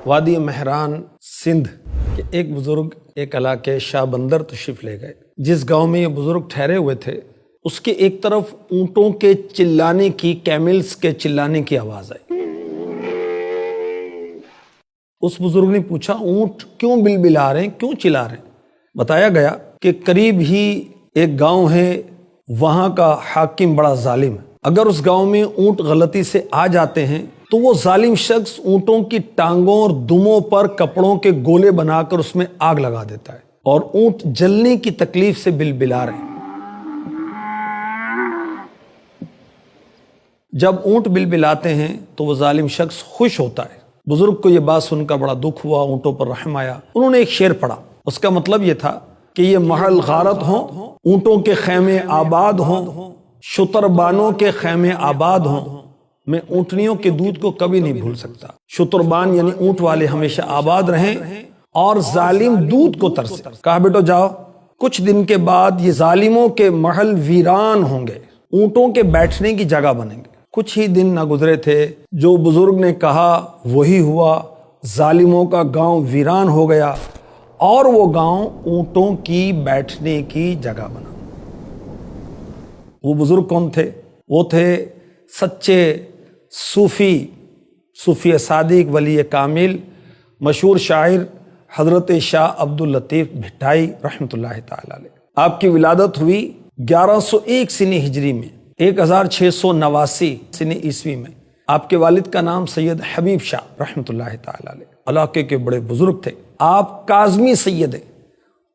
وادی مہران سندھ کے ایک بزرگ ایک علاقے شاہ بندر تشریف لے گئے۔ جس گاؤں میں یہ بزرگ ٹھہرے ہوئے تھے اس کے ایک طرف اونٹوں کے چلانے کی، کیملز کے چلانے کی آواز آئی۔ اس بزرگ نے پوچھا اونٹ کیوں بلبلا رہے ہیں، کیوں چلا رہے ہیں؟ بتایا گیا کہ قریب ہی ایک گاؤں ہے، وہاں کا حاکم بڑا ظالم ہے۔ اگر اس گاؤں میں اونٹ غلطی سے آ جاتے ہیں تو وہ ظالم شخص اونٹوں کی ٹانگوں اور دموں پر کپڑوں کے گولے بنا کر اس میں آگ لگا دیتا ہے اور اونٹ جلنے کی تکلیف سے بلبلا رہے ہیں۔ جب اونٹ بلبلاتے ہیں تو وہ ظالم شخص خوش ہوتا ہے۔ بزرگ کو یہ بات سن کر بڑا دکھ ہوا، اونٹوں پر رحم آیا۔ انہوں نے ایک شعر پڑھا، اس کا مطلب یہ تھا کہ یہ محل غارت ہوں، اونٹوں کے خیمے آباد ہوں، شتربانوں کے خیمے آباد ہوں، میں اونٹنیوں کے دودھ کو کبھی نہیں بھول سکتا۔ شتربان یعنی اونٹ والے ہمیشہ آباد رہیں اور ظالم دودھ کو ترسے۔ کہا بیٹو جاؤ، کچھ دن کے بعد یہ ظالموں کے محل ویران ہوں گے، اونٹوں کے بیٹھنے کی جگہ بنیں گے۔ کچھ ہی دن نہ گزرے تھے، جو بزرگ نے کہا وہی ہوا، ظالموں کا گاؤں ویران ہو گیا اور وہ گاؤں اونٹوں کی بیٹھنے کی جگہ بنا۔ وہ بزرگ کون تھے؟ وہ تھے سچے صوفی صادق ولی کامل، مشہور شاعر حضرت شاہ عبداللطیف بھٹائی رحمۃ اللہ تعالی علیہ۔ آپ کی ولادت ہوئی 1101 سنی ہجری میں، 1689 سنی عیسوی میں۔ آپ کے والد کا نام سید حبیب شاہ رحمۃ اللہ تعالی علیہ، علاقے کے بڑے بزرگ تھے۔ آپ کاظمی سید ہیں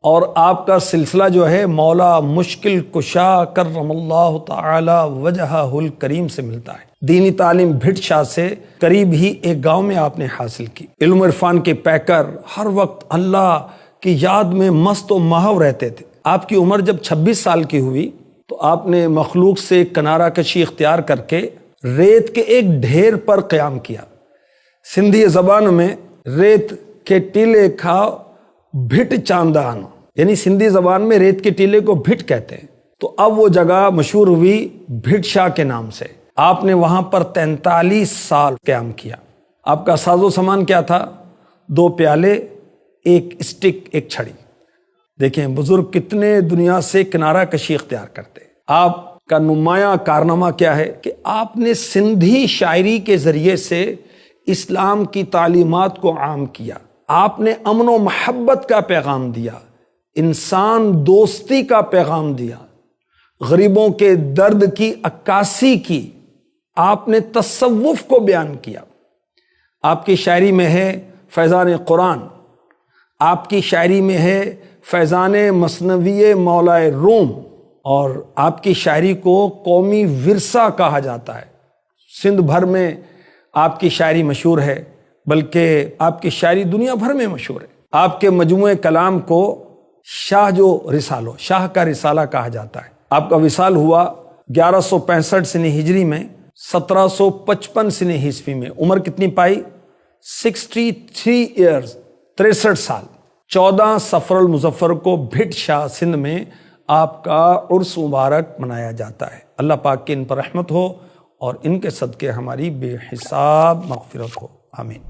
اور آپ کا سلسلہ جو ہے مولا مشکل کشا کرم اللہ تعالی وجہہ الکریم سے ملتا ہے۔ دینی تعلیم بھٹ شاہ سے قریب ہی ایک گاؤں میں آپ نے حاصل کی۔ علم عرفان کے پیکر، ہر وقت اللہ کی یاد میں مست و محو رہتے تھے۔ آپ کی عمر جب 26 سال کی ہوئی تو آپ نے مخلوق سے کنارہ کشی اختیار کر کے ریت کے ایک ڈھیر پر قیام کیا۔ سندھی زبان میں ریت کے ٹیلے کھاؤ بھٹ چاندان، یعنی سندھی زبان میں ریت کے ٹیلے کو بھٹ کہتے ہیں۔ تو اب وہ جگہ مشہور ہوئی بھٹ شاہ کے نام سے۔ آپ نے وہاں پر 43 سال قیام کیا۔ آپ کا ساز و سامان کیا تھا؟ 2 پیالے، ایک اسٹک، ایک چھڑی۔ دیکھیں بزرگ کتنے دنیا سے کنارہ کشی اختیار کرتے۔ آپ کا نمایاں کارنامہ کیا ہے کہ آپ نے سندھی شاعری کے ذریعے سے اسلام کی تعلیمات کو عام کیا۔ آپ نے امن و محبت کا پیغام دیا، انسان دوستی کا پیغام دیا، غریبوں کے درد کی عکاسی کی، آپ نے تصوف کو بیان کیا۔ آپ کی شاعری میں ہے فیضان قرآن، آپ کی شاعری میں ہے فیضان مثنوی مولائے روم، اور آپ کی شاعری کو قومی ورثہ کہا جاتا ہے۔ سندھ بھر میں آپ کی شاعری مشہور ہے، بلکہ آپ کی شاعری دنیا بھر میں مشہور ہے۔ آپ کے مجموعہ کلام کو شاہ جو رسالو، شاہ کا رسالہ کہا جاتا ہے۔ آپ کا وصال ہوا 1165 سنی ہجری میں، 1755 سنی عیسوی میں۔ عمر کتنی پائی؟ 63 ایئرز، 63 سال۔ 14 صفر المظفر کو بھٹ شاہ سندھ میں آپ کا عرس مبارک منایا جاتا ہے۔ اللہ پاک کی ان پر رحمت ہو اور ان کے صدقے ہماری بے حساب مغفرت ہو، آمین۔